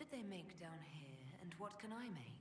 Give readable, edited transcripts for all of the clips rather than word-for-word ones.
did they make down here, and what can I make?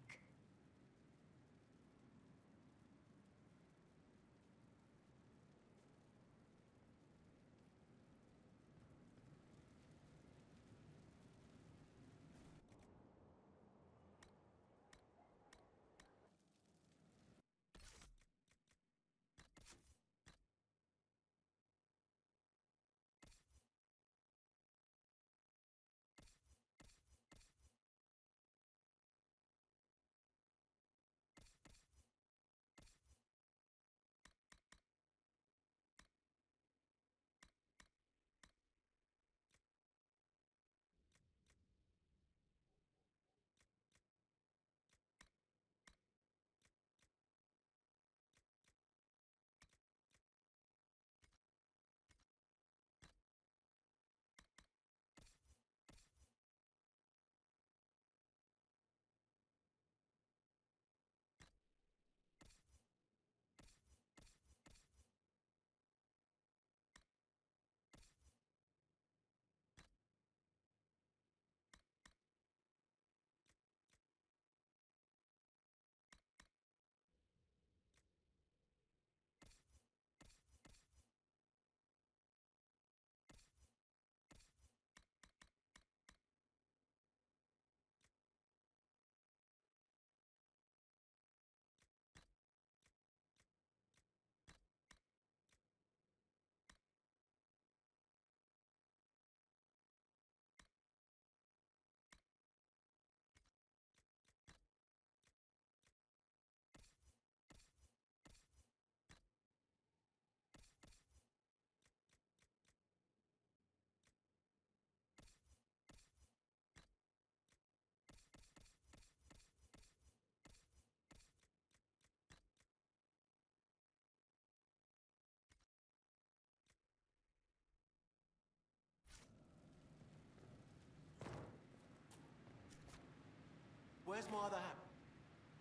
Where's my other hand?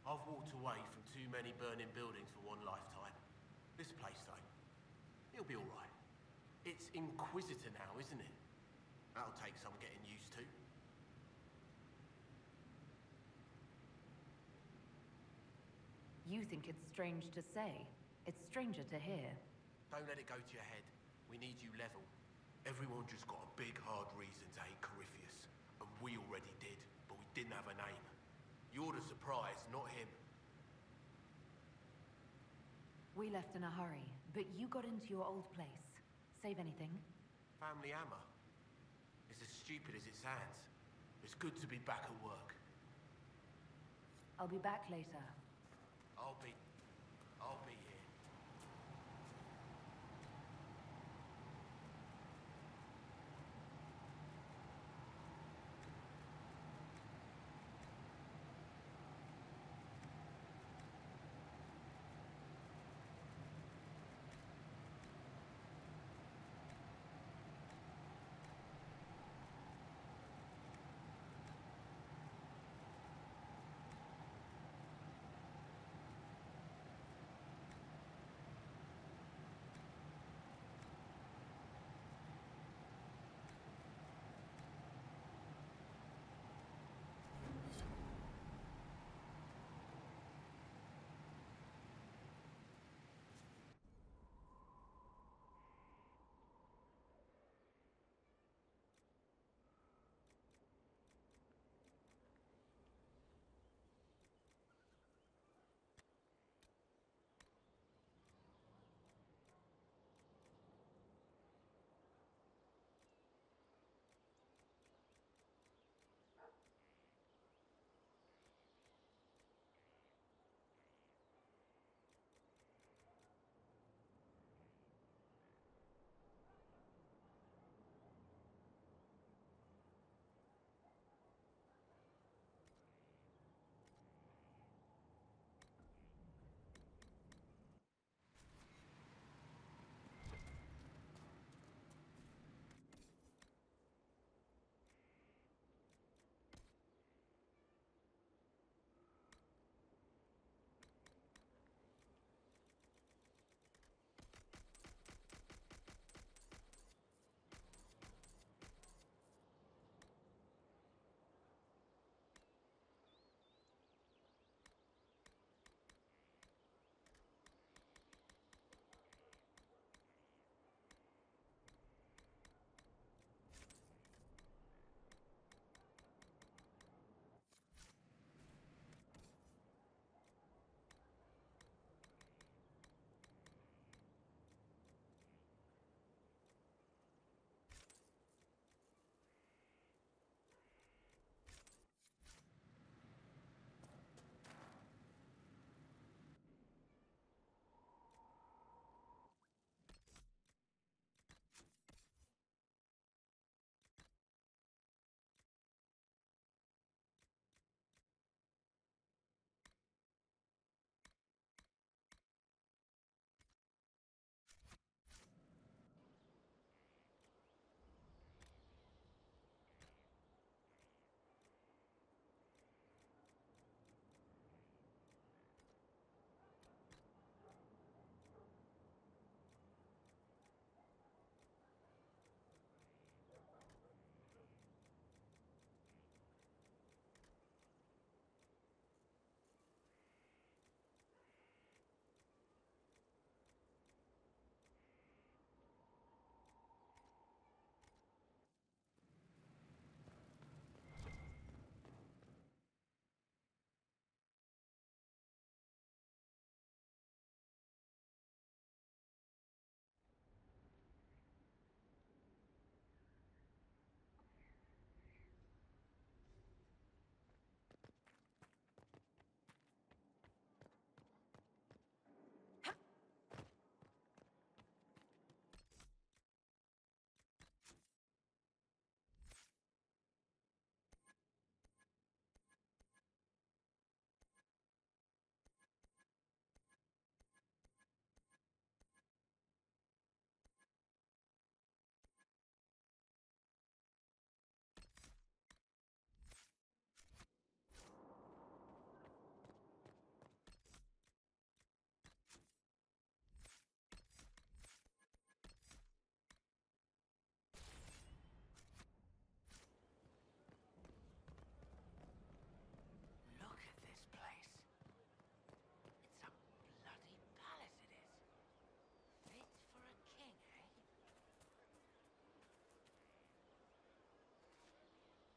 I've walked away from too many burning buildings for one lifetime. This place, though, it'll be all right. It's Inquisitor now, isn't it? That'll take some getting used to. You think it's strange to say. It's stranger to hear. Don't let it go to your head. We need you level. Everyone just got a big, hard reason to hate Corypheus. And we already did, but we didn't have a name. You're the surprise, not him. We left in a hurry, but you got into your old place. Save anything? Family hammer. It's as stupid as it sounds. It's good to be back at work. I'll be back later. I'll be here.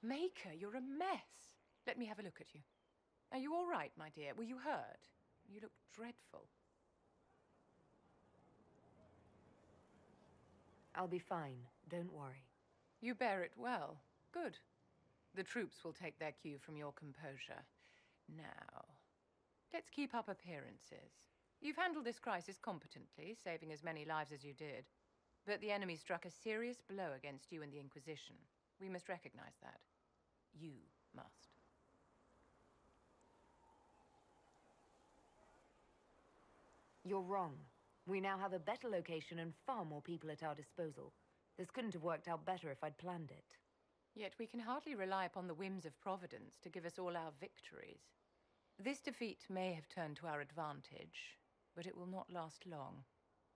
Maker, you're a mess. Let me have a look at you. Are you all right, my dear? Were you hurt? You look dreadful. I'll be fine. Don't worry. You bear it well. Good. The troops will take their cue from your composure. Now, let's keep up appearances. You've handled this crisis competently, saving as many lives as you did. But the enemy struck a serious blow against you and the Inquisition. We must recognize that. You must. You're wrong. We now have a better location and far more people at our disposal. This couldn't have worked out better if I'd planned it. Yet we can hardly rely upon the whims of Providence to give us all our victories. This defeat may have turned to our advantage, but it will not last long.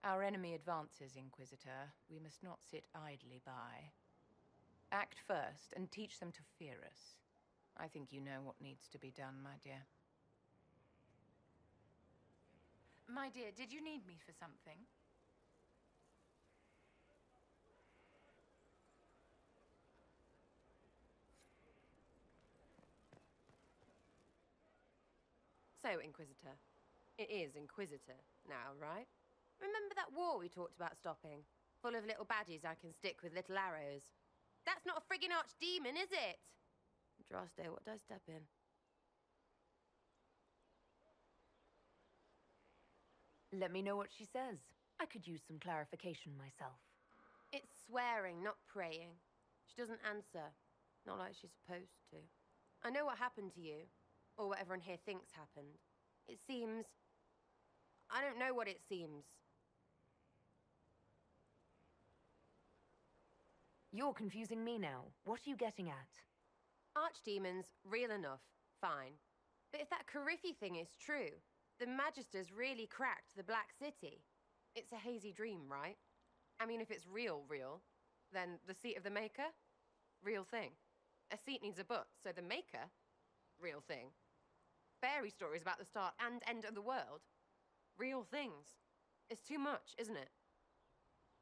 Our enemy advances, Inquisitor. We must not sit idly by. Act first and teach them to fear us. I think you know what needs to be done, my dear. My dear, did you need me for something? So, Inquisitor. It is Inquisitor now, right? Remember that war we talked about stopping? Full of little baddies I can stick with little arrows. That's not a friggin' archdemon, is it? Droste, what did I step in? Let me know what she says. I could use some clarification myself. It's swearing, not praying. She doesn't answer. Not like she's supposed to. I know what happened to you. Or what everyone here thinks happened. It seems... I don't know what it seems. You're confusing me now. What are you getting at? Archdemons, real enough, fine. But if that Carifi thing is true, the Magisters really cracked the Black City. It's a hazy dream, right? I mean, if it's real, then the seat of the Maker? Real thing. A seat needs a butt, so the Maker? Real thing. Fairy stories about the start and end of the world? Real things. It's too much, isn't it?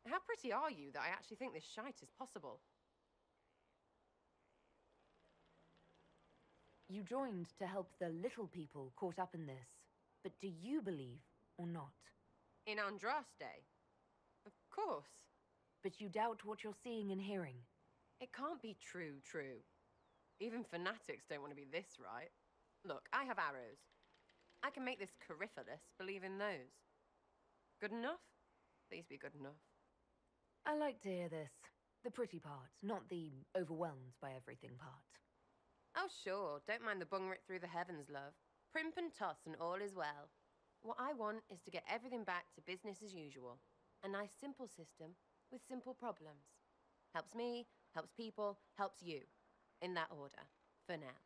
How pretty are you that I actually think this shite is possible? You joined to help the little people caught up in this. But do you believe or not? In Andraste? Of course. But you doubt what you're seeing and hearing. It can't be true. Even fanatics don't want to be this right. Look, I have arrows. I can make this Cariphilus believe in those. Good enough? Please be good enough. I like to hear this. The pretty part, not the overwhelmed by everything part. Oh, sure. Don't mind the bung ripped through the heavens, love. Primp and toss and all is well. What I want is to get everything back to business as usual. A nice simple system with simple problems. Helps me, helps people, helps you. In that order. For now.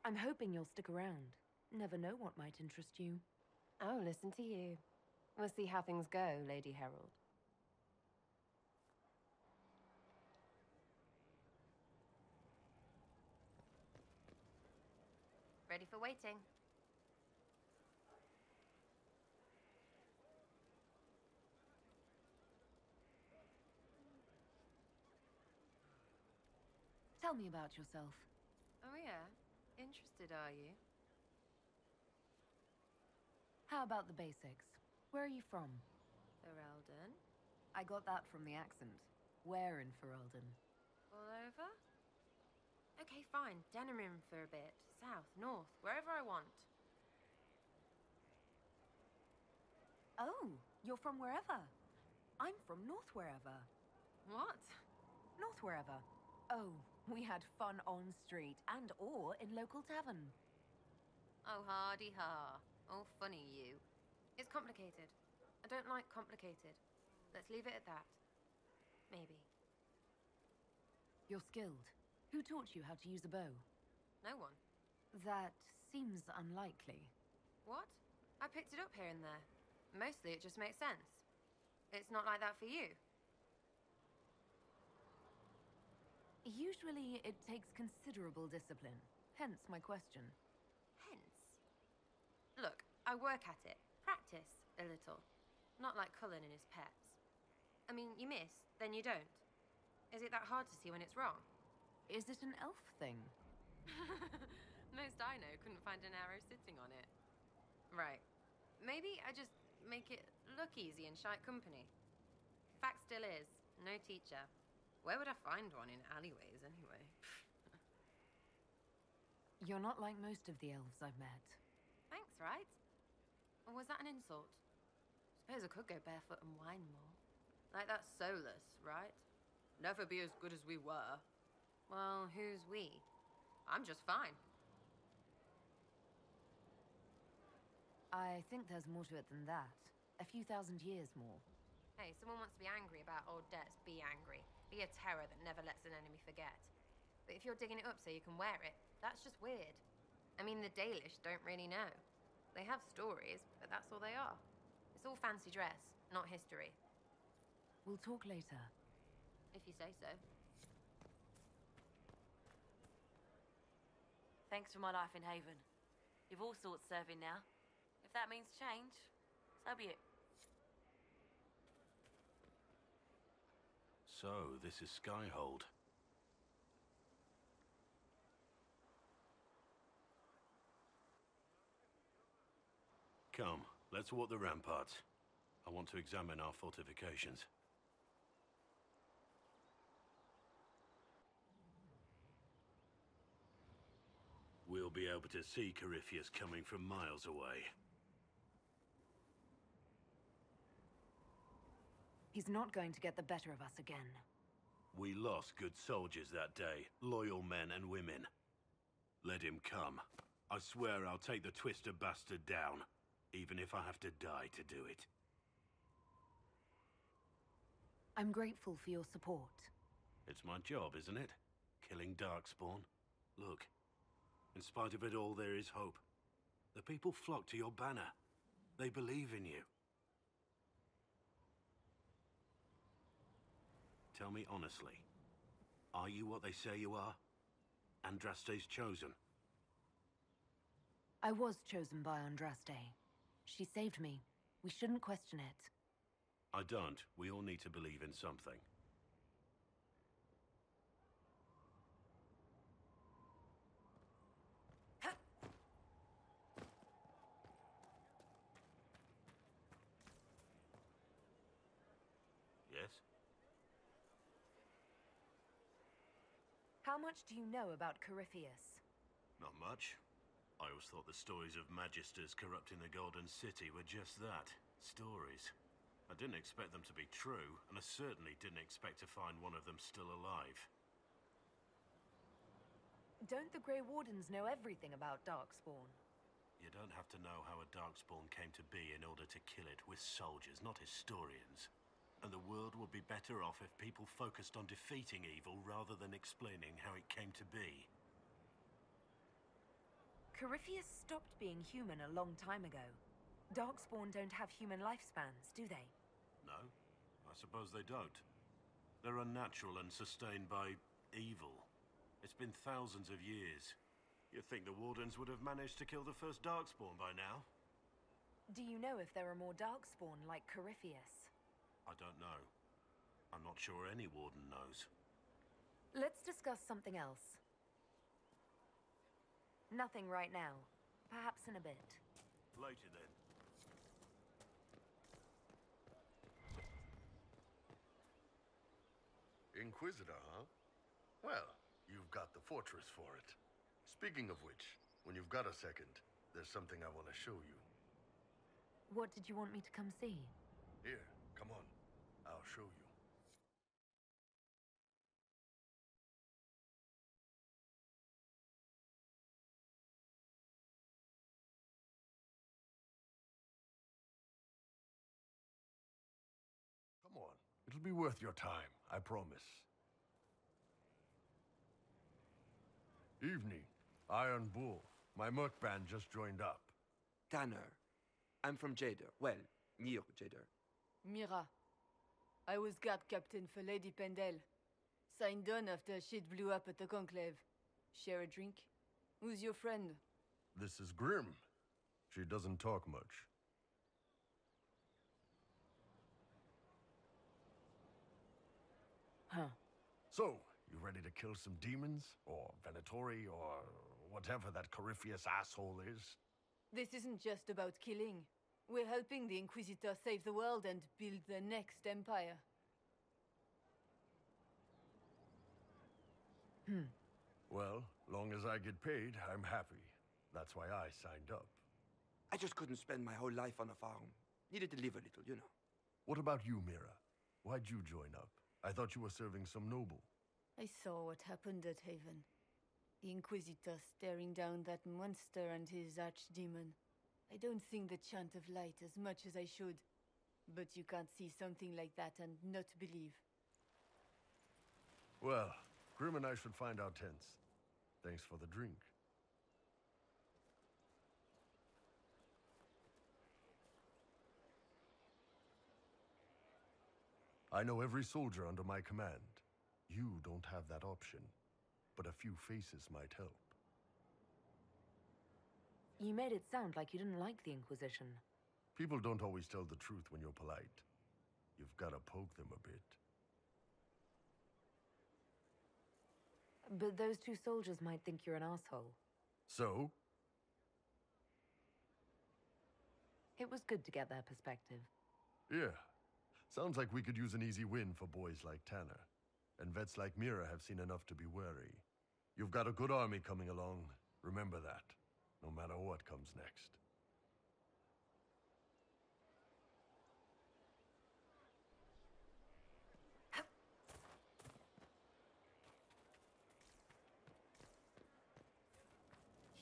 I'm hoping you'll stick around. Never know what might interest you. Oh, listen to you. We'll see how things go, Lady Herald. Ready for waiting. Tell me about yourself. Oh yeah? Interested, are you? How about the basics? Where are you from? Ferelden? I got that from the accent. Where in Ferelden? All over? Okay, fine. Denerim for a bit. South, north, wherever I want. Oh, you're from wherever. I'm from north wherever. What? North wherever. Oh, we had fun on street and or in local tavern. Oh, hardy ha. Oh, funny you. It's complicated. I don't like complicated. Let's leave it at that. Maybe. You're skilled. Who taught you how to use a bow? No one. That seems unlikely. What? I picked it up here and there. Mostly it just makes sense. It's not like that for you. Usually it takes considerable discipline. Hence my question. Hence. Look, I work at it. Practice a little. Not like Cullen and his pets. I mean, you miss, then you don't. Is it that hard to see when it's wrong? Is it an elf thing? Most I know couldn't find an arrow sitting on it. Right. Maybe I just make it look easy in shite company. Fact still is, no teacher. Where would I find one in alleyways, anyway? You're not like most of the elves I've met. Thanks, right? Or was that an insult? Suppose I could go barefoot and whine more. Like that's soulless, right? Never be as good as we were. Well, who's we? I'm just fine. I think there's more to it than that. A few thousand years more. Hey, someone wants to be angry about old debts, be angry. Be a terror that never lets an enemy forget. But if you're digging it up so you can wear it, that's just weird. I mean, the Dalish don't really know. They have stories, but that's all they are. It's all fancy dress, not history. We'll talk later. If you say so. Thanks for my life in Haven. You've all sorts serving now. If that means change, so be it. So, this is Skyhold. Come, let's walk the ramparts. I want to examine our fortifications. We'll be able to see Corypheus coming from miles away. He's not going to get the better of us again. We lost good soldiers that day, loyal men and women. Let him come. I swear I'll take the Twister bastard down, even if I have to die to do it. I'm grateful for your support. It's my job, isn't it? Killing Darkspawn. Look, in spite of it all, there is hope. The people flock to your banner. They believe in you. Tell me honestly, are you what they say you are? Andraste's chosen? I was chosen by Andraste. She saved me. We shouldn't question it. I don't. We all need to believe in something. Yes? How much do you know about Corypheus? Not much. I always thought the stories of Magisters corrupting the Golden City were just that. Stories. I didn't expect them to be true, and I certainly didn't expect to find one of them still alive. Don't the Grey Wardens know everything about Darkspawn? You don't have to know how a Darkspawn came to be in order to kill it. We're soldiers, not historians. And the world would be better off if people focused on defeating evil rather than explaining how it came to be. Corypheus stopped being human a long time ago. Darkspawn don't have human lifespans, do they? No, I suppose they don't. They're unnatural and sustained by evil. It's been thousands of years. You'd think the Wardens would have managed to kill the first Darkspawn by now. Do you know if there are more Darkspawn like Corypheus? I don't know. I'm not sure any Warden knows. Let's discuss something else. Nothing right now. Perhaps in a bit. Later then. Inquisitor, huh? Well, you've got the fortress for it. Speaking of which, when you've got a second, there's something I want to show you. What did you want me to come see? Here, come on. I'll show you. Come on. It'll be worth your time, I promise. Evening. Iron Bull. My merc band just joined up. Tanner. I'm from Jader. Well, near Jader. Mira. I was guard captain for Lady Pendel. Signed on after shit blew up at the Conclave. Share a drink? Who's your friend? This is Grim. She doesn't talk much. Huh. So, you ready to kill some demons? Or Venatori, or whatever that Corypheus asshole is? This isn't just about killing. We're helping the Inquisitor save the world and build the next empire. Well, long as I get paid, I'm happy. That's why I signed up. I just couldn't spend my whole life on a farm. Needed to live a little, you know. What about you, Mira? Why'd you join up? I thought you were serving some noble. I saw what happened at Haven. The Inquisitor staring down that monster and his archdemon. I don't sing the chant of light as much as I should. But you can't see something like that and not believe. Well, Grim and I should find our tents. Thanks for the drink. I know every soldier under my command. You don't have that option, but a few faces might help. You made it sound like you didn't like the Inquisition. People don't always tell the truth when you're polite. You've got to poke them a bit. But those two soldiers might think you're an asshole. So? It was good to get their perspective. Yeah. Sounds like we could use an easy win for boys like Tanner. And vets like Mira have seen enough to be wary. You've got a good army coming along. Remember that, no matter what comes next.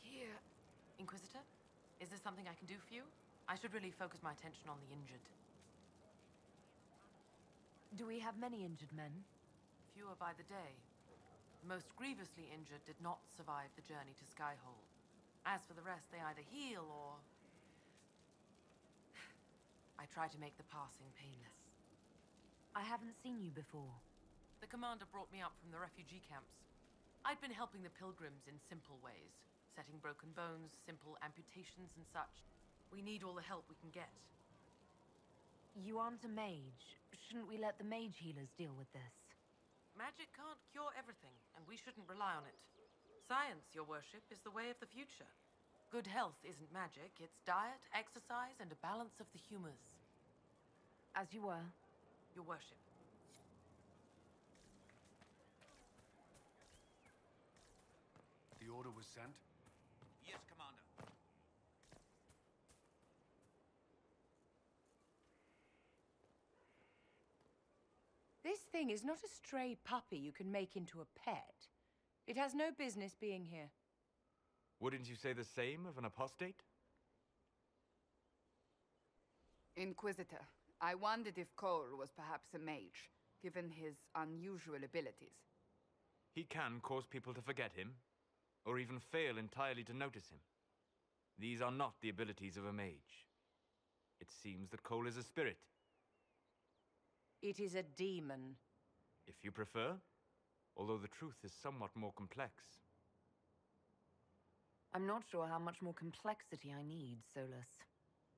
Here, Inquisitor? Is there something I can do for you? I should really focus my attention on the injured. Do we have many injured men? Fewer by the day. The most grievously injured did not survive the journey to Skyhold. As for the rest, they either heal or... I try to make the passing painless. I haven't seen you before. The commander brought me up from the refugee camps. I'd been helping the pilgrims in simple ways. Setting broken bones, simple amputations and such. We need all the help we can get. You aren't a mage. Shouldn't we let the mage healers deal with this? Magic can't cure everything, and we shouldn't rely on it. Science, your worship, is the way of the future. Good health isn't magic, it's diet, exercise, and a balance of the humors. As you were. Your worship. The order was sent? Yes, Commander. This thing is not a stray puppy you can make into a pet. It has no business being here. Wouldn't you say the same of an apostate? Inquisitor, I wondered if Cole was perhaps a mage, given his unusual abilities. He can cause people to forget him, or even fail entirely to notice him. These are not the abilities of a mage. It seems that Cole is a spirit. It is a demon. If you prefer, although the truth is somewhat more complex. I'm not sure how much more complexity I need, Solus.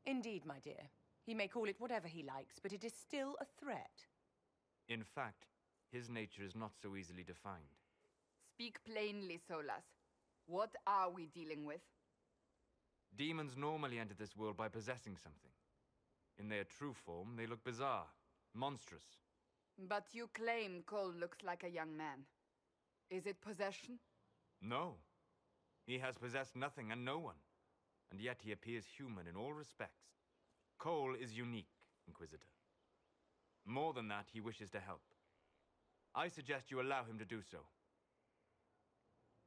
Indeed, my dear. He may call it whatever he likes, but it is still a threat. In fact, his nature is not so easily defined. Speak plainly, Solas. What are we dealing with? Demons normally enter this world by possessing something. In their true form, they look bizarre, monstrous. But you claim Cole looks like a young man. Is it possession? No. He has possessed nothing and no one. And yet he appears human in all respects. Cole is unique, Inquisitor. More than that, he wishes to help. I suggest you allow him to do so.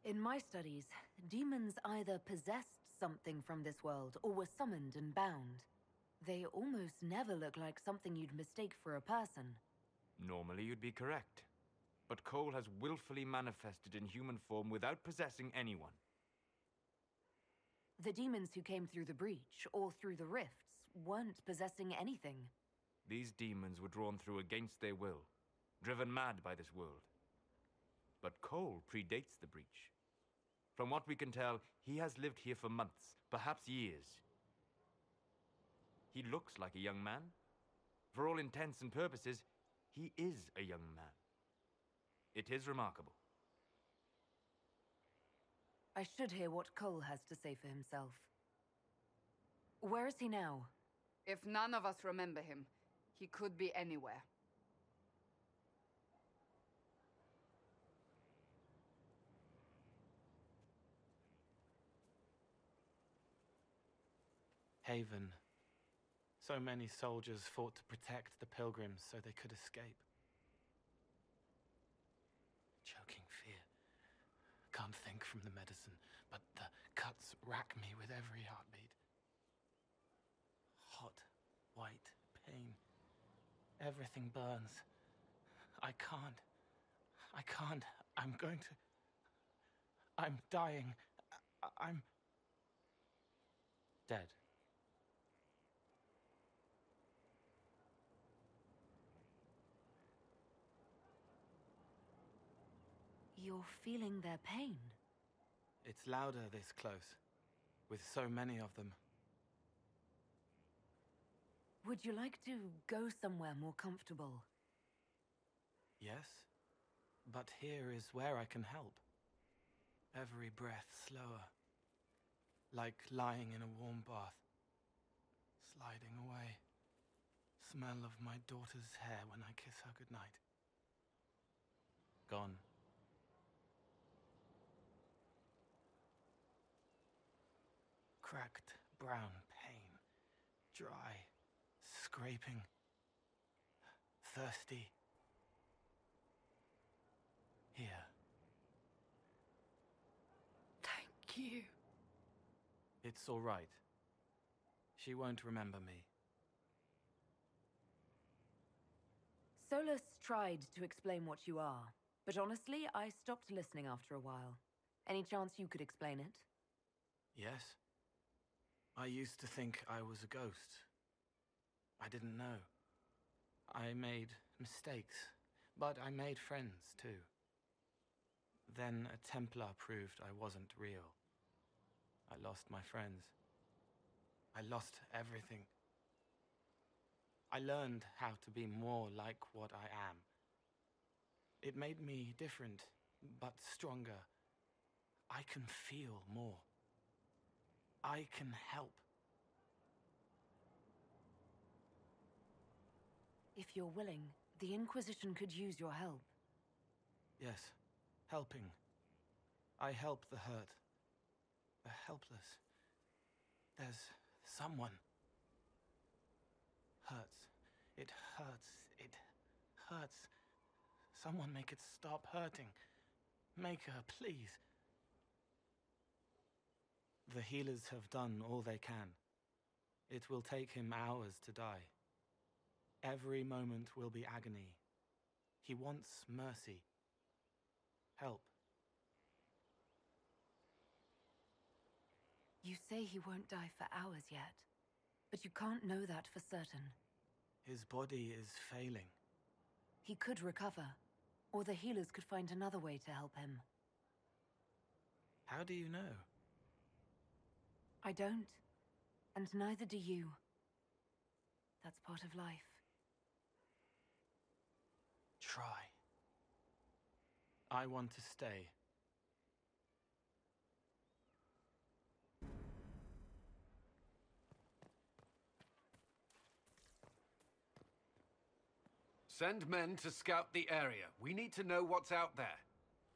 In my studies, demons either possessed something from this world or were summoned and bound. They almost never look like something you'd mistake for a person. Normally you'd be correct. But Cole has willfully manifested in human form without possessing anyone. The demons who came through the breach or through the rifts weren't possessing anything. These demons were drawn through against their will, driven mad by this world. But Cole predates the breach. From what we can tell, he has lived here for months, perhaps years. He looks like a young man. For all intents and purposes, he is a young man. It is remarkable. I should hear what Cole has to say for himself. Where is he now? If none of us remember him, he could be anywhere. Haven. So many soldiers fought to protect the pilgrims so they could escape. Choking fear. Can't think from the medicine, but the cuts rack me with every heartbeat. Hot, white pain. Everything burns. I can't. I'm going to... I'm dying. I'm... dead. You're feeling their pain? It's louder this close, with so many of them. Would you like to go somewhere more comfortable? Yes, but here is where I can help. Every breath slower, like lying in a warm bath, sliding away. Smell of my daughter's hair when I kiss her goodnight. Gone. Cracked brown pain, dry, scraping, thirsty. Here. Thank you. It's all right. She won't remember me. Solus tried to explain what you are, but honestly, I stopped listening after a while. Any chance you could explain it? Yes. I used to think I was a ghost. I didn't know. I made mistakes, but I made friends too. Then a Templar proved I wasn't real. I lost my friends. I lost everything. I learned how to be more like what I am. It made me different, but stronger. I can feel more. I can help. If you're willing, the Inquisition could use your help. Yes, helping. I help the hurt, the helpless. There's someone. Hurts. It hurts. It hurts. Someone make it stop hurting. Make her, please. The healers have done all they can. It will take him hours to die. Every moment will be agony. He wants mercy. Help. You say he won't die for hours yet, but you can't know that for certain. His body is failing. He could recover, or the healers could find another way to help him. How do you know? I don't, and neither do you. That's part of life. Try. I want to stay. Send men to scout the area. We need to know what's out there.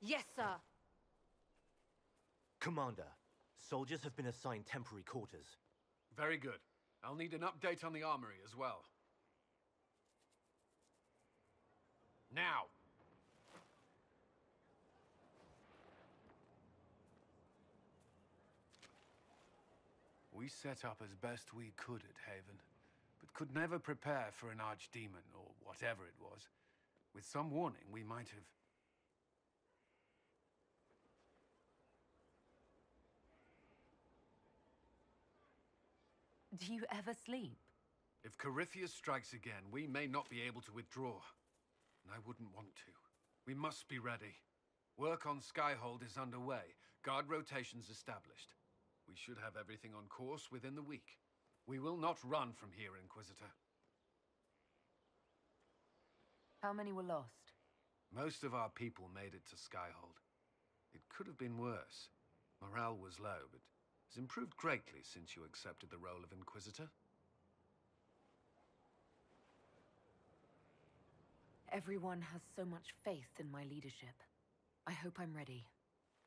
Yes, sir. Commander, soldiers have been assigned temporary quarters. Very good. I'll need an update on the armory as well. Now! We set up as best we could at Haven, but could never prepare for an archdemon, or whatever it was. With some warning, we might have... Do you ever sleep? If Corypheus strikes again, we may not be able to withdraw. And I wouldn't want to. We must be ready. Work on Skyhold is underway. Guard rotations established. We should have everything on course within the week. We will not run from here, Inquisitor. How many were lost? Most of our people made it to Skyhold. It could have been worse. Morale was low, but has improved greatly since you accepted the role of Inquisitor. Everyone has so much faith in my leadership. I hope I'm ready.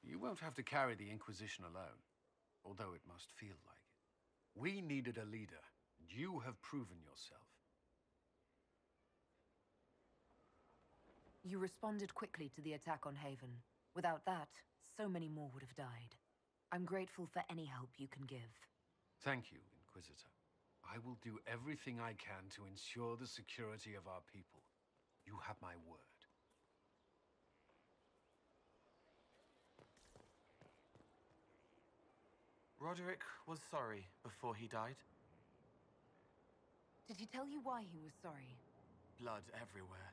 You won't have to carry the Inquisition alone, although it must feel like it. We needed a leader, and you have proven yourself. You responded quickly to the attack on Haven. Without that, so many more would have died. I'm grateful for any help you can give. Thank you, Inquisitor. I will do everything I can to ensure the security of our people. You have my word. Roderick was sorry before he died. Did he tell you why he was sorry? Blood everywhere.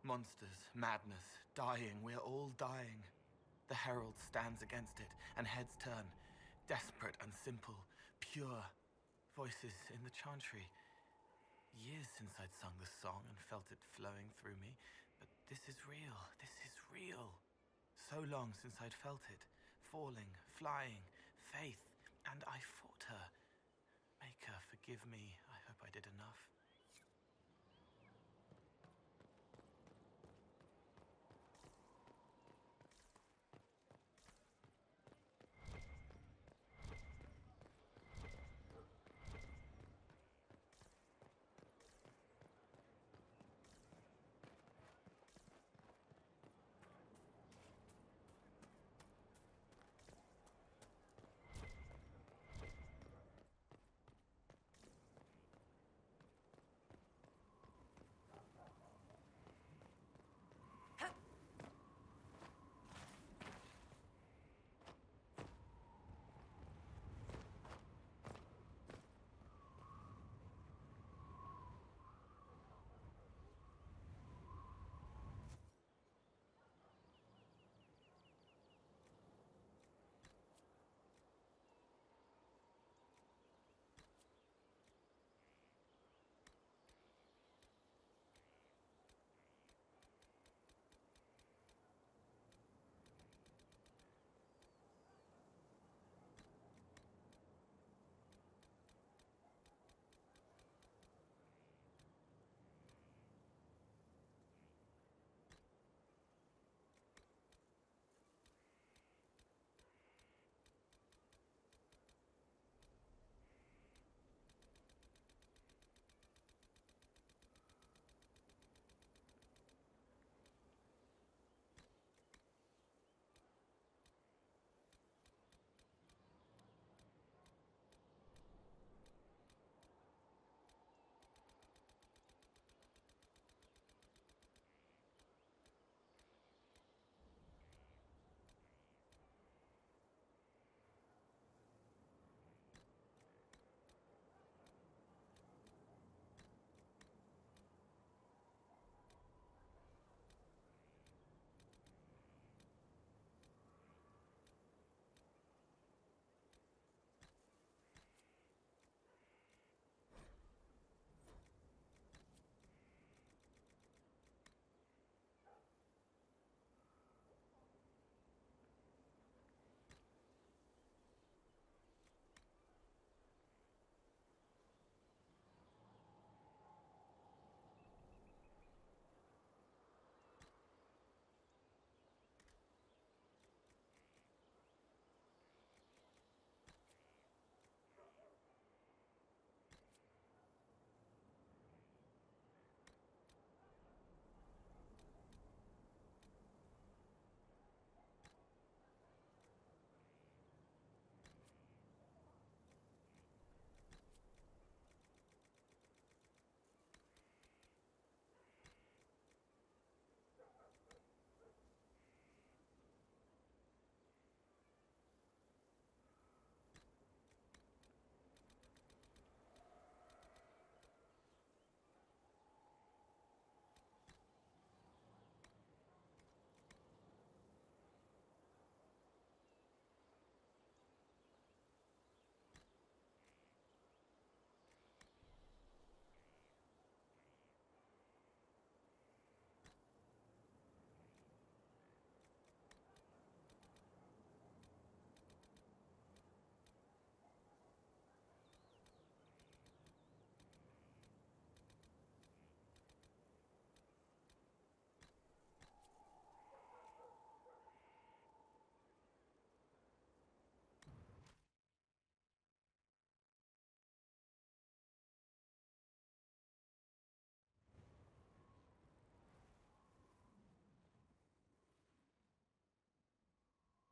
Monsters, madness, dying. We're all dying. The Herald stands against it, and heads turn. Desperate and simple, pure. Voices in the chantry. Years since I'd sung the song and felt it flowing through me. But this is real. This is real. So long since I'd felt it. Falling, flying, faith. And I fought her. Maker, forgive me. I hope I did enough.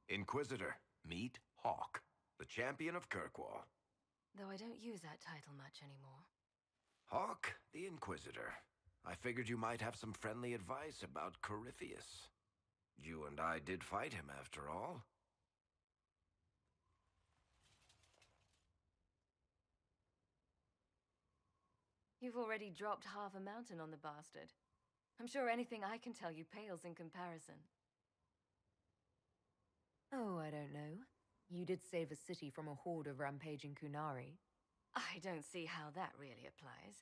Inquisitor, meet Hawk, the champion of Kirkwall. Though I don't use that title much anymore. Hawk, the Inquisitor. I figured you might have some friendly advice about Corypheus. You and I did fight him, after all. You've already dropped half a mountain on the bastard. I'm sure anything I can tell you pales in comparison. Oh, I don't know. You did save a city from a horde of rampaging Kunari. I don't see how that really applies.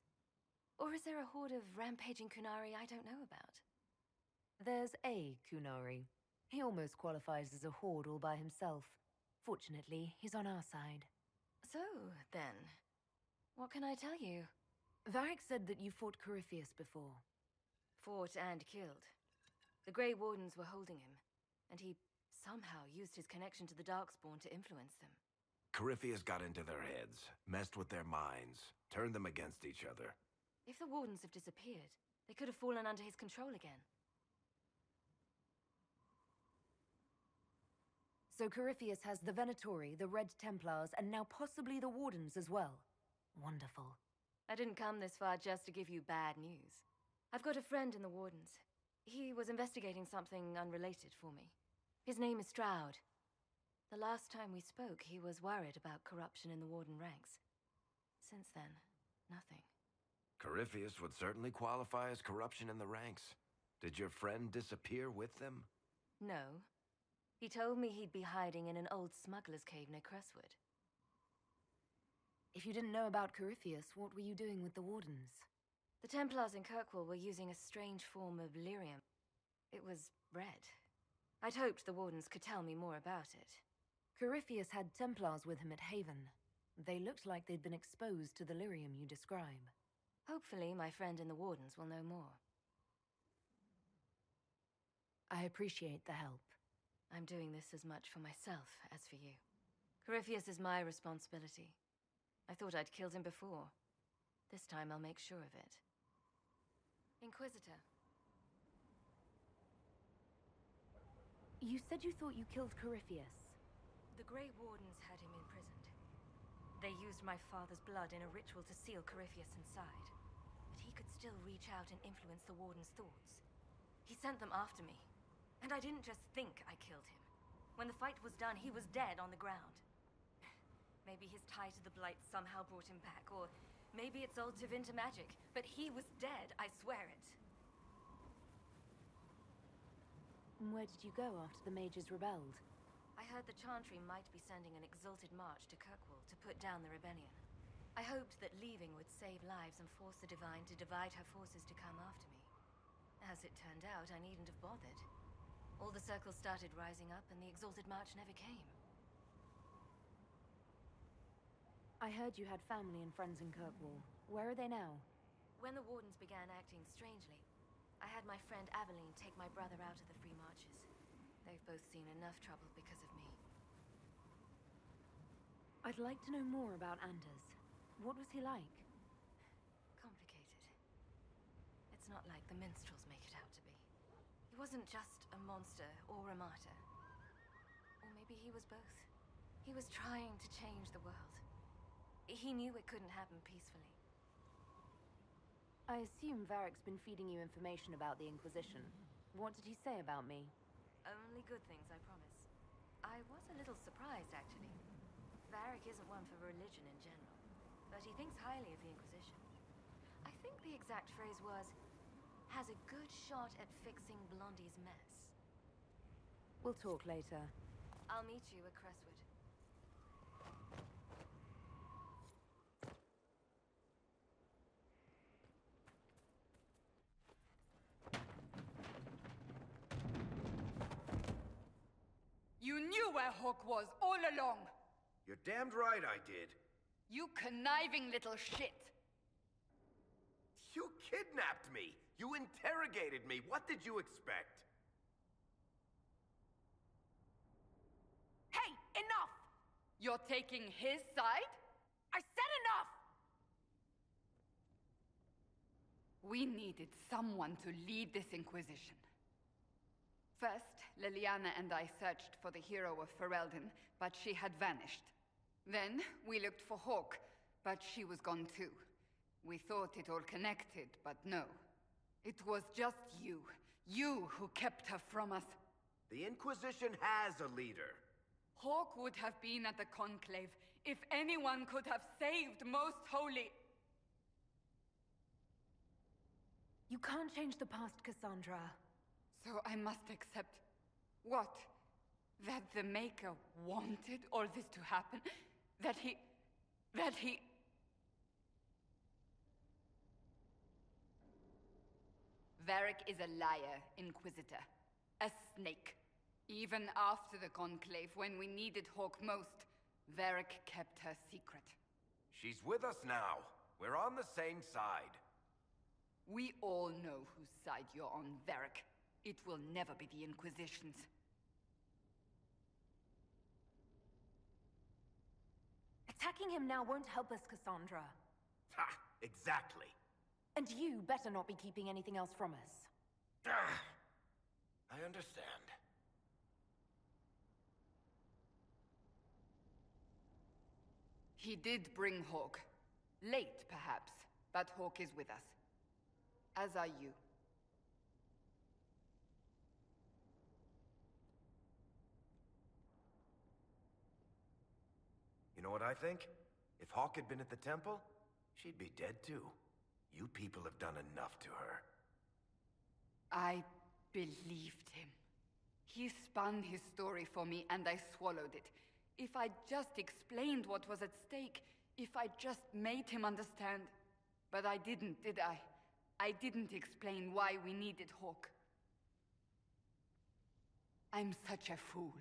Or is there a horde of rampaging Kunari I don't know about? There's a Kunari. He almost qualifies as a horde all by himself. Fortunately, he's on our side. So, then, what can I tell you? Varric said that you fought Corypheus before. Fought and killed. The Grey Wardens were holding him, and he somehow used his connection to the Darkspawn to influence them. Corypheus got into their heads, messed with their minds, turned them against each other. If the Wardens have disappeared, they could have fallen under his control again. So Corypheus has the Venatori, the Red Templars, and now possibly the Wardens as well. Wonderful. I didn't come this far just to give you bad news. I've got a friend in the Wardens. He was investigating something unrelated for me. His name is Stroud. The last time we spoke, he was worried about corruption in the Warden ranks. Since then, nothing. Corypheus would certainly qualify as corruption in the ranks. Did your friend disappear with them? No. He told me he'd be hiding in an old smuggler's cave near Crestwood. If you didn't know about Corypheus, what were you doing with the Wardens? The Templars in Kirkwall were using a strange form of lyrium. It was red. I'd hoped the Wardens could tell me more about it. Corypheus had Templars with him at Haven. They looked like they'd been exposed to the lyrium you describe. Hopefully, my friend in the Wardens will know more. I appreciate the help. I'm doing this as much for myself as for you. Corypheus is my responsibility. I thought I'd killed him before. This time I'll make sure of it. Inquisitor. You said you thought you killed Corypheus. The Grey Wardens had him imprisoned. They used my father's blood in a ritual to seal Corypheus inside. But he could still reach out and influence the Warden's thoughts. He sent them after me. And I didn't just think I killed him. When the fight was done, he was dead on the ground. Maybe his tie to the Blight somehow brought him back, or maybe it's old Tevinter magic, but he was dead, I swear it. Where did you go after the mages rebelled? I heard the Chantry might be sending an exalted march to Kirkwall to put down the rebellion. I hoped that leaving would save lives and force the Divine to divide her forces to come after me. As it turned out, I needn't have bothered. All the circles started rising up, and the exalted march never came. I heard you had family and friends in Kirkwall. Where are they now? When the Wardens began acting strangely, I had my friend Aveline take my brother out of the Free Marches. They've both seen enough trouble because of me. I'd like to know more about Anders. What was he like? Complicated. It's not like the minstrels make it out to be. He wasn't just a monster or a martyr. Or maybe he was both. He was trying to change the world. He knew it couldn't happen peacefully. I assume Varric's been feeding you information about the Inquisition. What did he say about me? Only good things, I promise. I was a little surprised, actually. Varric isn't one for religion in general, but he thinks highly of the Inquisition. I think the exact phrase was, has a good shot at fixing Blondie's mess. We'll talk later. I'll meet you at Crestwood. You knew where Hawk was all along! You're damned right I did. You conniving little shit! You kidnapped me! You interrogated me! What did you expect? Hey, enough! You're taking his side? I said enough! We needed someone to lead this Inquisition. First, Liliana and I searched for the hero of Ferelden, but she had vanished. Then, we looked for Hawke, but she was gone too. We thought it all connected, but no. It was just you. You who kept her from us. The Inquisition has a leader. Hawke would have been at the Conclave if anyone could have saved Most Holy. You can't change the past, Cassandra. So I must accept... what? That the Maker wanted all this to happen? That he... Varric is a liar, Inquisitor. A snake. Even after the Conclave, when we needed Hawke most, Varric kept her secret. She's with us now. We're on the same side. We all know whose side you're on, Varric. It will never be the Inquisition's. Attacking him now won't help us, Cassandra. Ha! Exactly. And you better not be keeping anything else from us. I understand. He did bring Hawke. Late, perhaps, but Hawke is with us. As are you. You know what I think? If Hawke had been at the temple, she'd be dead too. You people have done enough to her. I believed him. He spun his story for me, and I swallowed it. If I just explained what was at stake, if I just made him understand. But I didn't, did I? I didn't explain why we needed Hawke. I'm such a fool.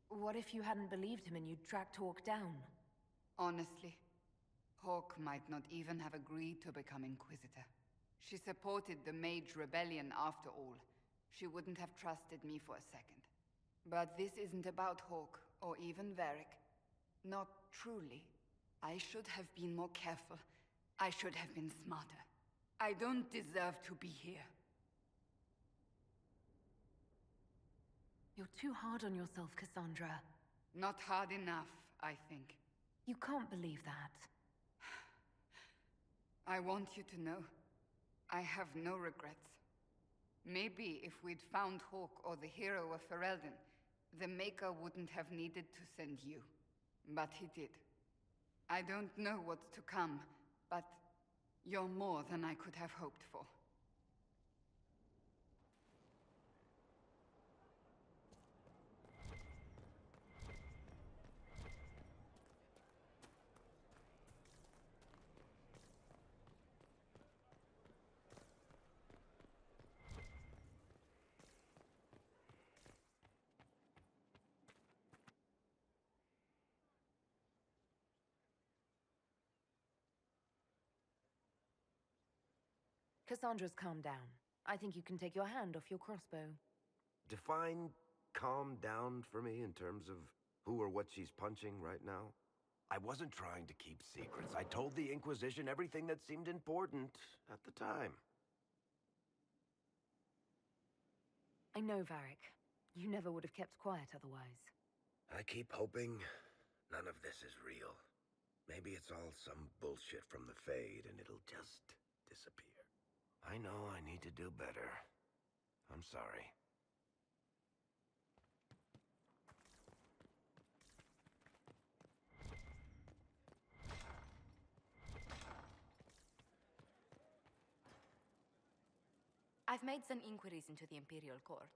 What if you hadn't believed him and you'd tracked Hawke down? Honestly, Hawke might not even have agreed to become Inquisitor. She supported the Mage Rebellion after all. She wouldn't have trusted me for a second. But this isn't about Hawke, or even Varric. Not truly. I should have been more careful. I should have been smarter. I don't deserve to be here. You're too hard on yourself, Cassandra. Not hard enough, I think. You can't believe that. I want you to know, I have no regrets. Maybe if we'd found Hawke or the hero of Ferelden, the Maker wouldn't have needed to send you. But he did. I don't know what's to come, but you're more than I could have hoped for. Cassandra's calmed down. I think you can take your hand off your crossbow. Define calm down for me in terms of who or what she's punching right now. I wasn't trying to keep secrets. I told the Inquisition everything that seemed important at the time. I know, Varric. You never would have kept quiet otherwise. I keep hoping none of this is real. Maybe it's all some bullshit from the Fade and it'll just disappear. I know I need to do better. I'm sorry. I've made some inquiries into the Imperial Court.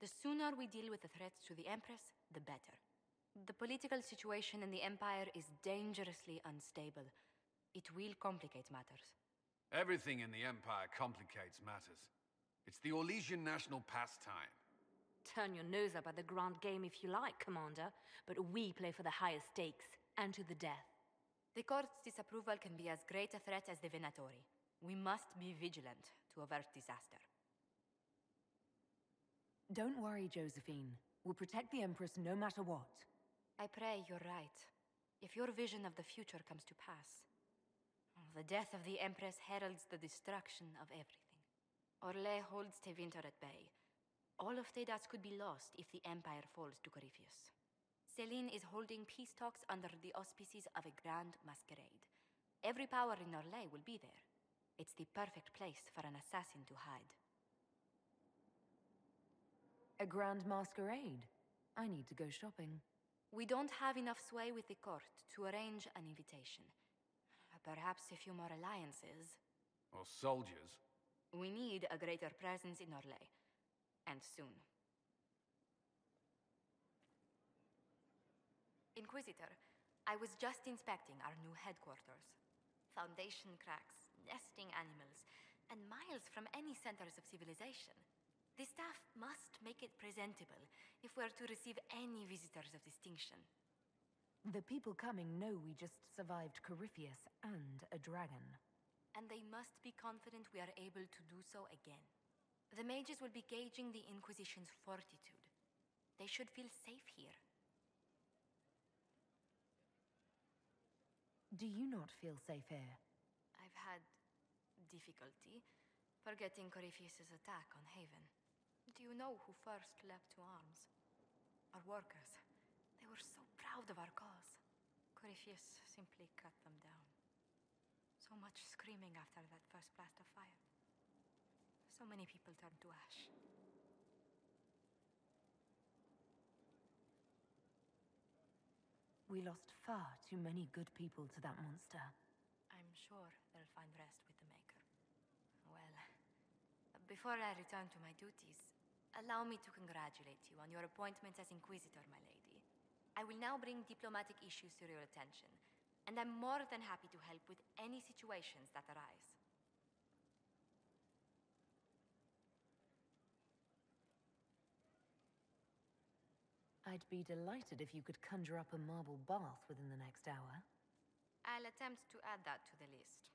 The sooner we deal with the threats to the Empress, the better. The political situation in the Empire is dangerously unstable. It will complicate matters. Everything in the Empire complicates matters. It's the Orlesian national pastime. Turn your nose up at the grand game if you like, Commander, but we play for the highest stakes, and to the death. The Court's disapproval can be as great a threat as the Venatori. We must be vigilant to avert disaster. Don't worry, Josephine. We'll protect the Empress no matter what. I pray you're right. If your vision of the future comes to pass. The death of the Empress heralds the destruction of everything. Orlais holds Tevinter at bay. All of Thedas could be lost if the Empire falls to Corypheus. Selene is holding peace talks under the auspices of a grand masquerade. Every power in Orlais will be there. It's the perfect place for an assassin to hide. A grand masquerade? I need to go shopping. We don't have enough sway with the court to arrange an invitation. Perhaps a few more alliances. Or soldiers. We need a greater presence in Orlais. And soon. Inquisitor, I was just inspecting our new headquarters. Foundation cracks, nesting animals, and miles from any centers of civilization. The staff must make it presentable if we're to receive any visitors of distinction. The people coming know we just survived Corypheus and a dragon. And they must be confident we are able to do so again. The mages will be gauging the Inquisition's fortitude. They should feel safe here. Do you not feel safe here? I've had difficulty forgetting Corypheus's attack on Haven. Do you know who first leapt to arms? Our workers. They were so proud of our cause. Corypheus simply cut them down. So much screaming after that first blast of fire. So many people turned to ash. We lost far too many good people to that monster. I'm sure they'll find rest with the Maker. Well, before I return to my duties, allow me to congratulate you on your appointment as Inquisitor, my lady. I will now bring diplomatic issues to your attention, and I'm more than happy to help with any situations that arise. I'd be delighted if you could conjure up a marble bath within the next hour. I'll attempt to add that to the list.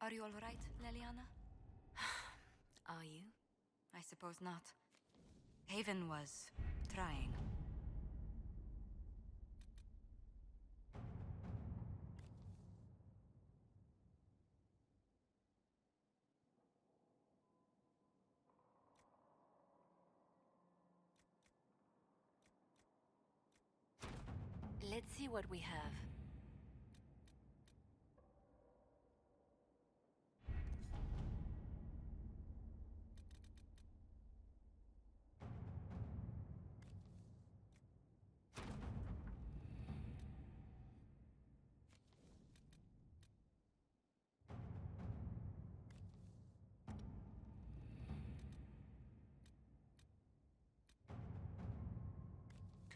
Are you all right, Leliana? Are you? I suppose not. Haven was trying. Let's see what we have.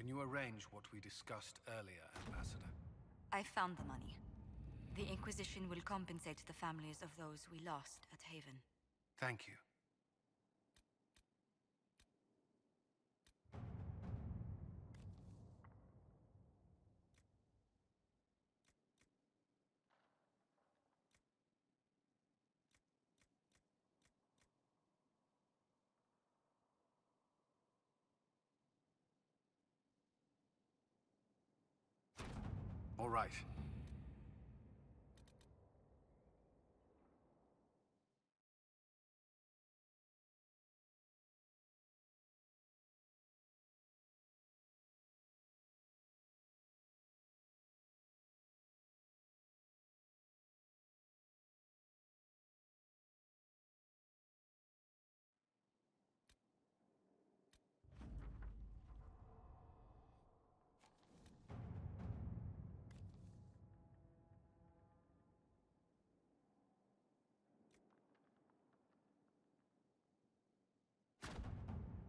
Can you arrange what we discussed earlier, Ambassador? I found the money. The Inquisition will compensate the families of those we lost at Haven. Thank you. All right.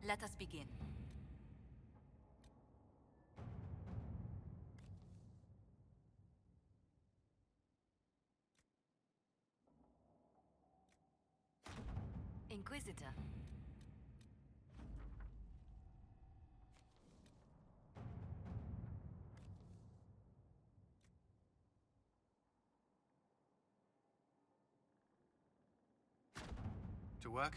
Let us begin. Inquisitor. To work?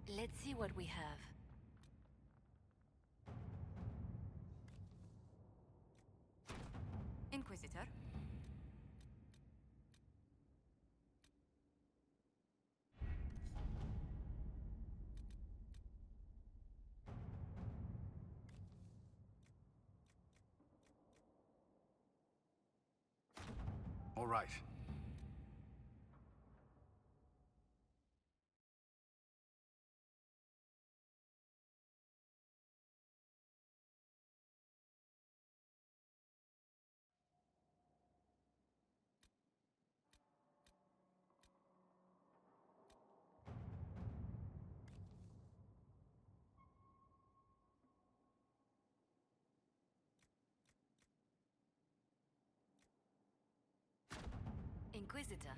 Let's see what we have. Inquisitor. All right. Inquisitor.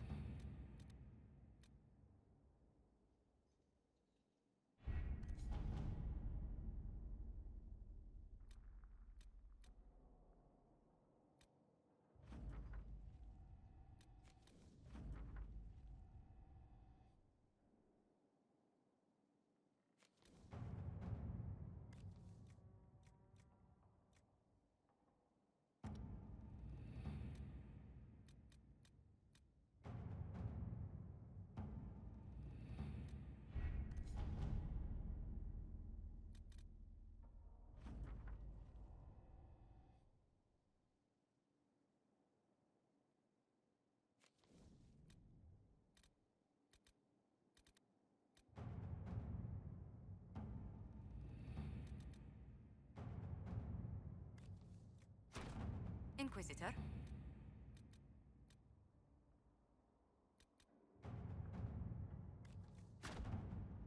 Inquisitor.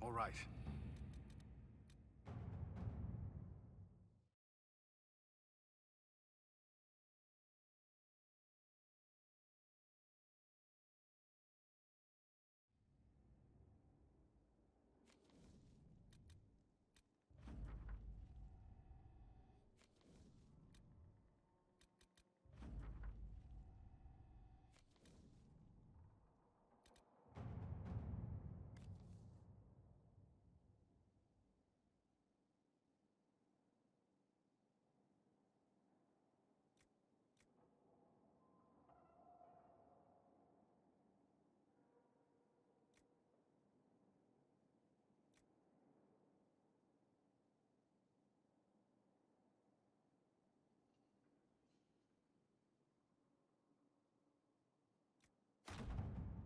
All right.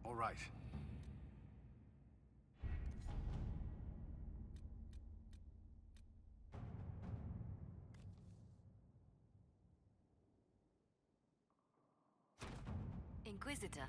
All right. Inquisitor.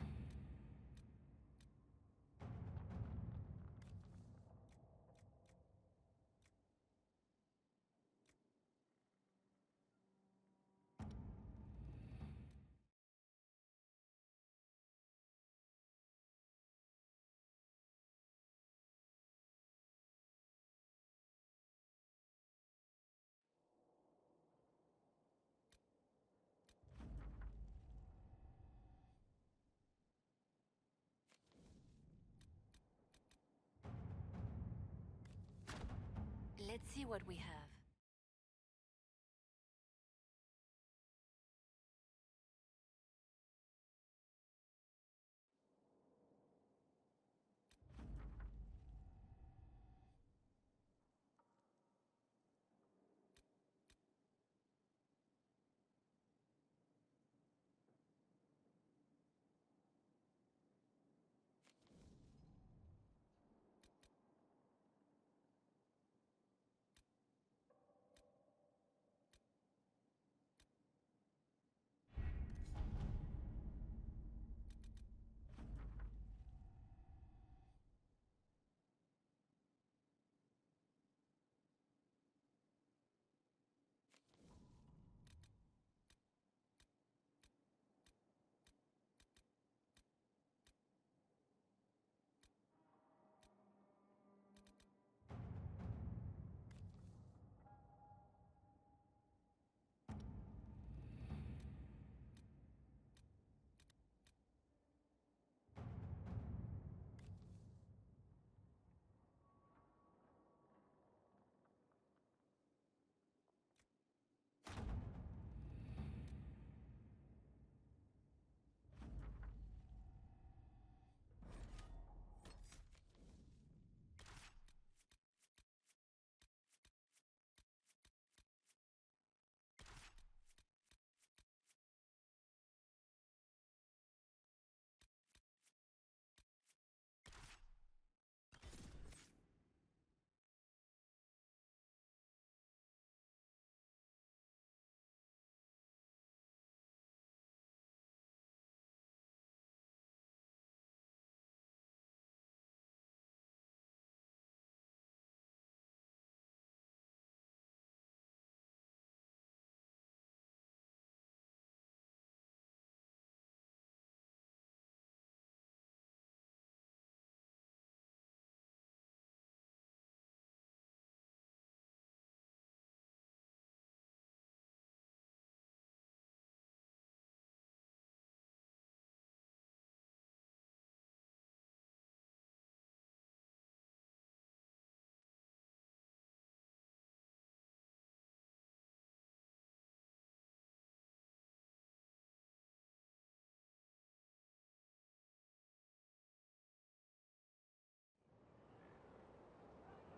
see what we have.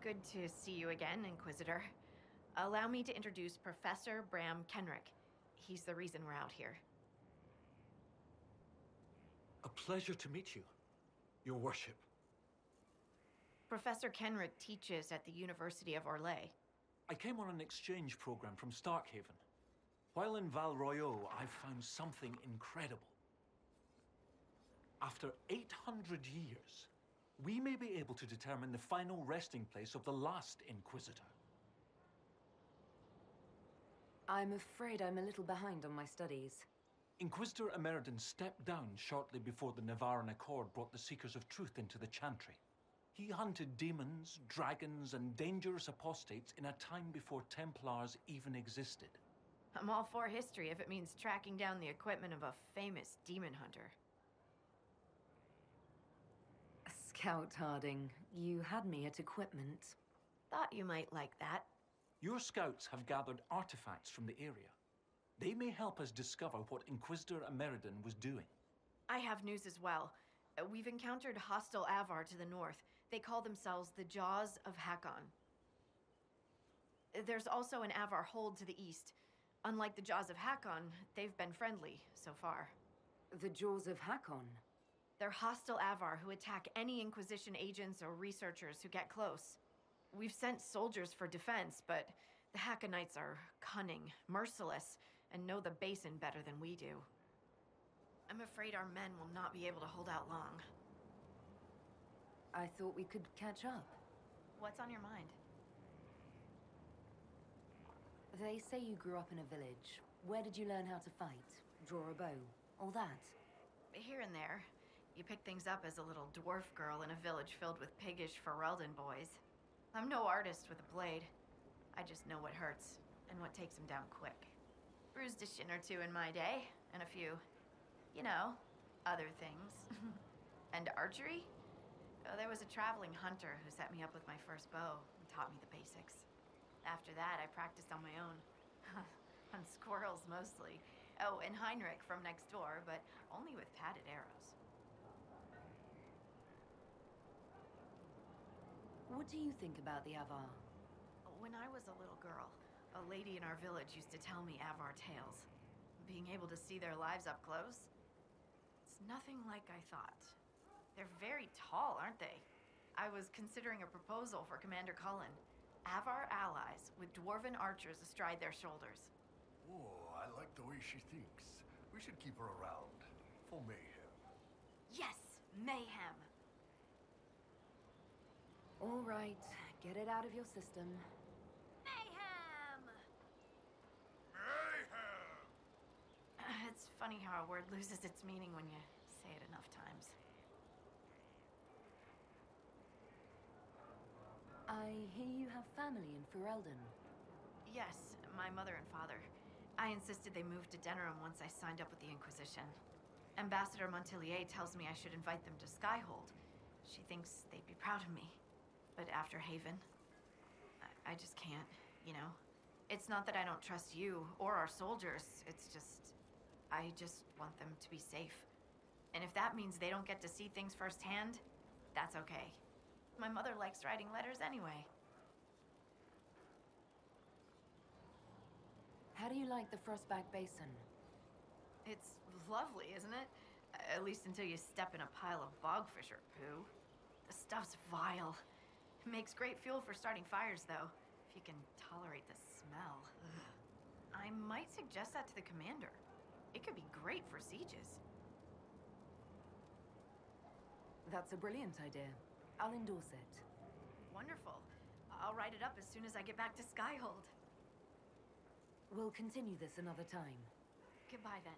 Good to see you again, Inquisitor. Allow me to introduce Professor Bram Kenrick. He's the reason we're out here. A pleasure to meet you, Your Worship. Professor Kenrick teaches at the University of Orlais. I came on an exchange program from Starkhaven. While in Val Royeaux, I found something incredible. After 800 years, we may be able to determine the final resting place of the last Inquisitor. I'm afraid I'm a little behind on my studies. Inquisitor Emeridon stepped down shortly before the Nevarran Accord brought the Seekers of Truth into the Chantry. He hunted demons, dragons, and dangerous apostates in a time before Templars even existed. I'm all for history if it means tracking down the equipment of a famous demon hunter. Scout Harding, you had me at equipment. Thought you might like that. Your scouts have gathered artifacts from the area. They may help us discover what Inquisitor Emeridon was doing. I have news as well. We've encountered hostile Avar to the north. They call themselves the Jaws of Hakon. There's also an Avar hold to the east. Unlike the Jaws of Hakon, they've been friendly so far. The Jaws of Hakon? They're hostile Avar who attack any Inquisition agents or researchers who get close. We've sent soldiers for defense, but the Hakonites are cunning, merciless, and know the basin better than we do. I'm afraid our men will not be able to hold out long. I thought we could catch up. What's on your mind? They say you grew up in a village. Where did you learn how to fight? Draw a bow? All that? Here and there. You pick things up as a little dwarf girl in a village filled with piggish Ferelden boys. I'm no artist with a blade. I just know what hurts, and what takes him down quick. Bruised a shin or two in my day, and a few, you know, other things. And archery? Oh, there was a traveling hunter who set me up with my first bow and taught me the basics. After that, I practiced on my own. On squirrels, mostly. Oh, and Heinrich from next door, but only with padded arrows. What do you think about the Avar? When I was a little girl, a lady in our village used to tell me Avar tales. Being able to see their lives up close, it's nothing like I thought. They're very tall, aren't they? I was considering a proposal for Commander Cullen. Avar allies with dwarven archers astride their shoulders. Oh, I like the way she thinks. We should keep her around. For mayhem. Yes, mayhem! All right, get it out of your system. Mayhem! It's funny how a word loses its meaning when you say it enough times. I hear you have family in Ferelden. Yes, my mother and father. I insisted they move to Denerim once I signed up with the Inquisition. Ambassador Montillier tells me I should invite them to Skyhold. She thinks they'd be proud of me. But after Haven, I just can't, you know? It's not that I don't trust you or our soldiers, it's just... I just want them to be safe. And if that means they don't get to see things firsthand, that's okay. My mother likes writing letters anyway. How do you like the Frostback Basin? It's lovely, isn't it? At least until you step in a pile of bogfisher poo. The stuff's vile. It makes great fuel for starting fires, though, if you can tolerate the smell. Ugh. I might suggest that to the commander. It could be great for sieges. That's a brilliant idea. I'll endorse it. Wonderful. I'll write it up as soon as I get back to Skyhold. We'll continue this another time. Goodbye, then.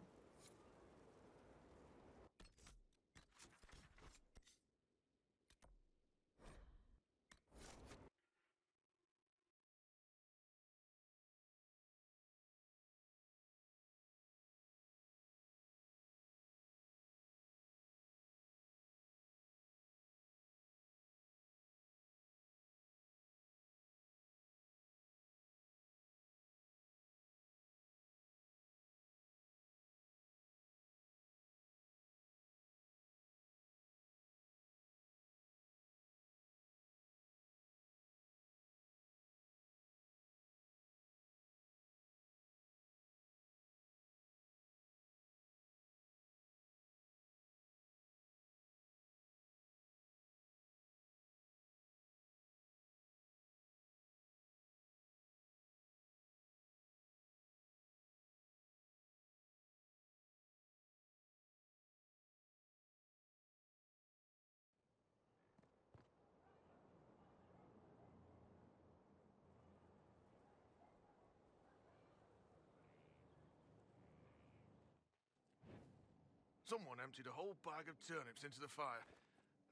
Someone emptied a whole bag of turnips into the fire.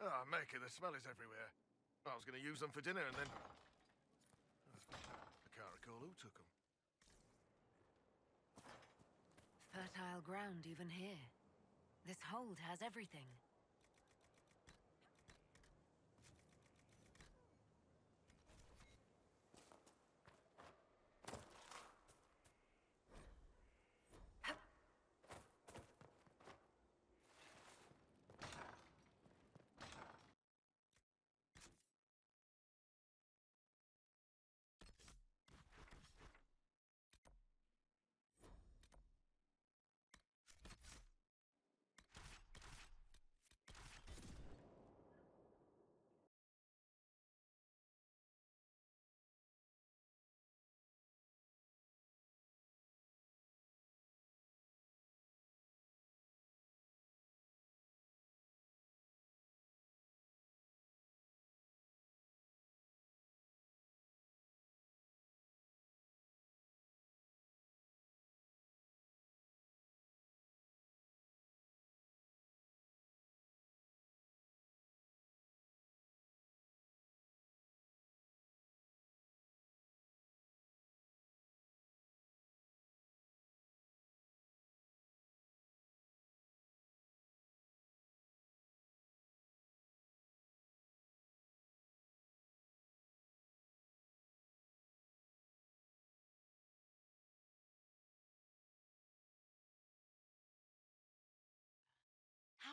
Ah, Maker, the smell is everywhere. I was going to use them for dinner and then... I can't recall who took them. Fertile ground even here. This hold has everything.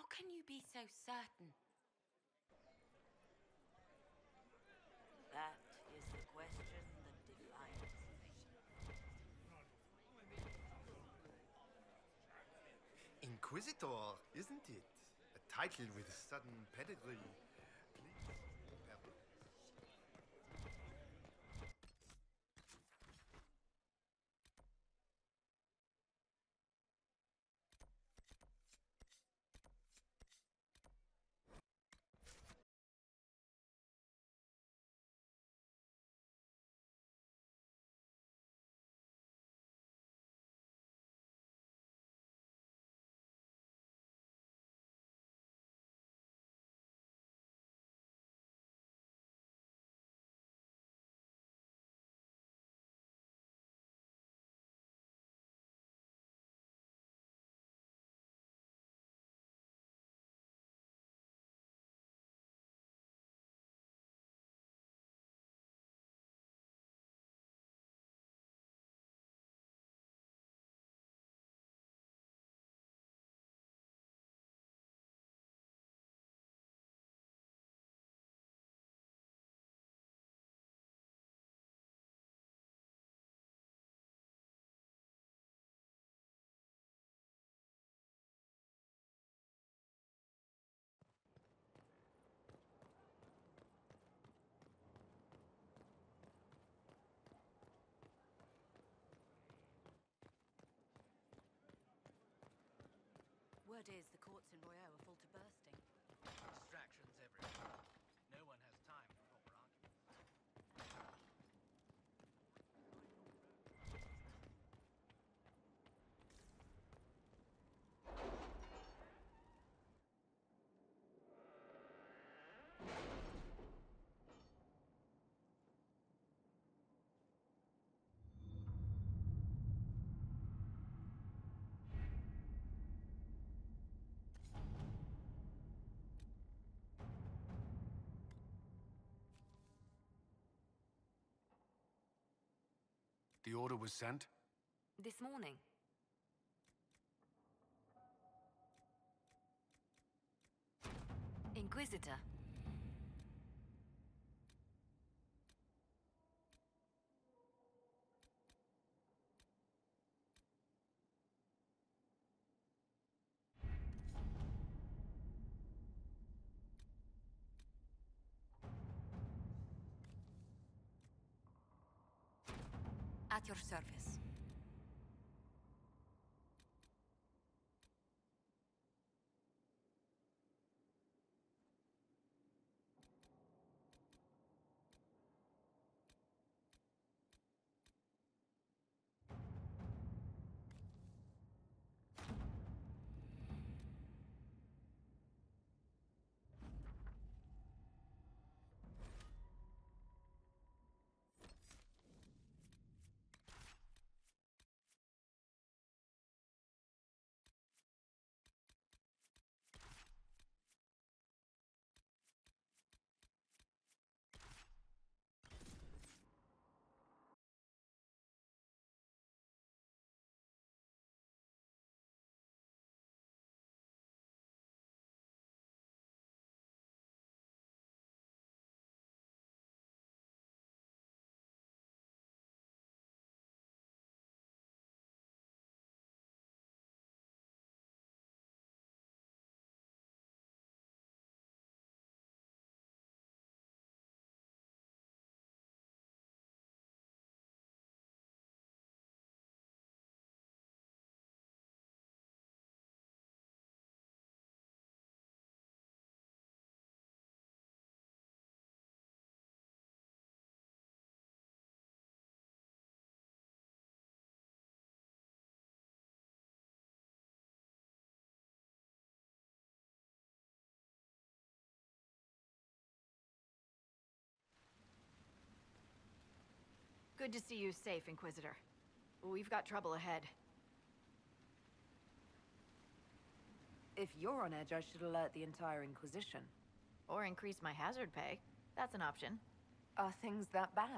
How can you be so certain? That is the question that defines me. Inquisitor, isn't it? A title with sudden pedigree. Word is the courts in Royale are full to bursting. Distractions everywhere. No one has time for proper arguments. The order was sent? This morning. Inquisitor. At your service. Good to see you safe, Inquisitor. We've got trouble ahead. If you're on edge, I should alert the entire Inquisition. Or increase my hazard pay. That's an option. Are things that bad?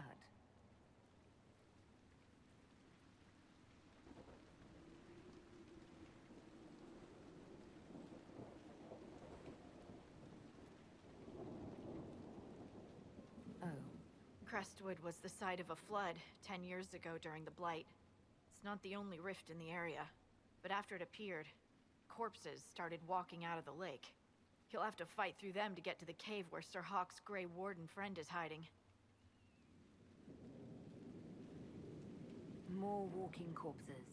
Crestwood was the site of a flood 10 years ago during the Blight. It's not the only rift in the area, but after it appeared, corpses started walking out of the lake. You'll have to fight through them to get to the cave where Sir Hawk's Grey Warden friend is hiding. More walking corpses.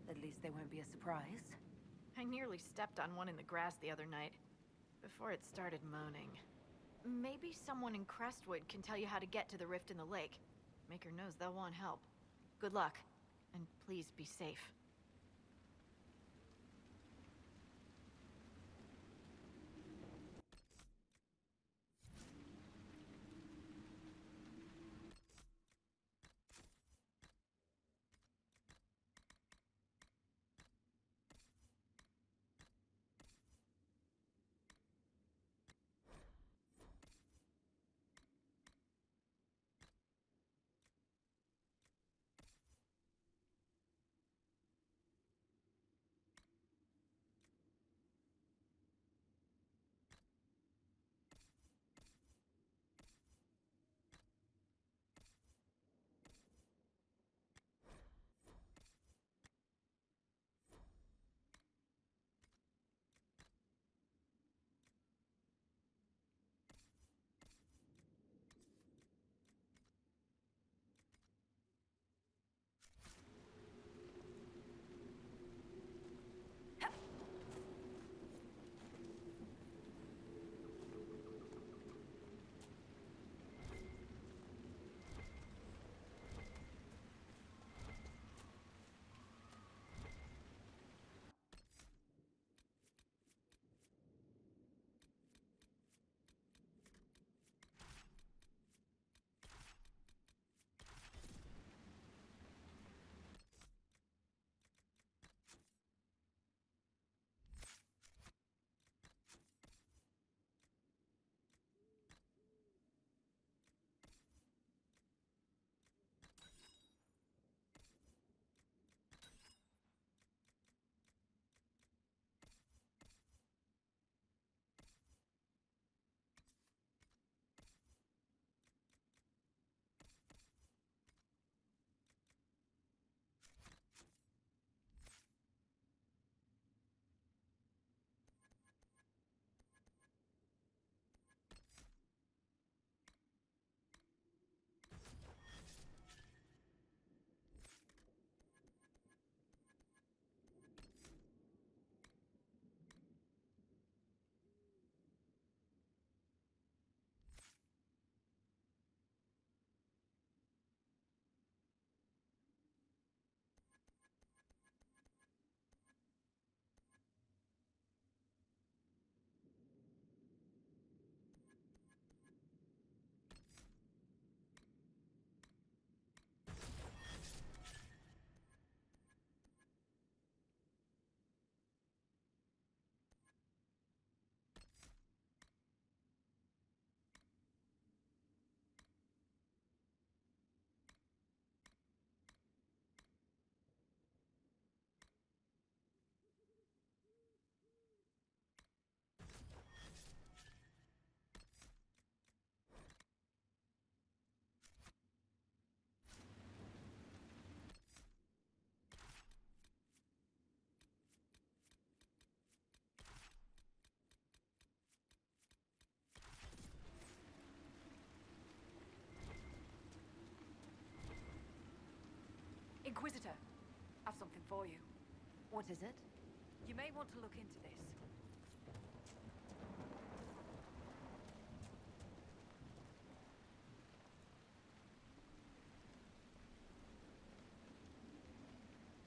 At least they won't be a surprise. I nearly stepped on one in the grass the other night, before it started moaning. Maybe someone in Crestwood can tell you how to get to the rift in the lake. Maker knows they'll want help. Good luck, and please be safe. Inquisitor, I've something for you. What is it? You may want to look into this.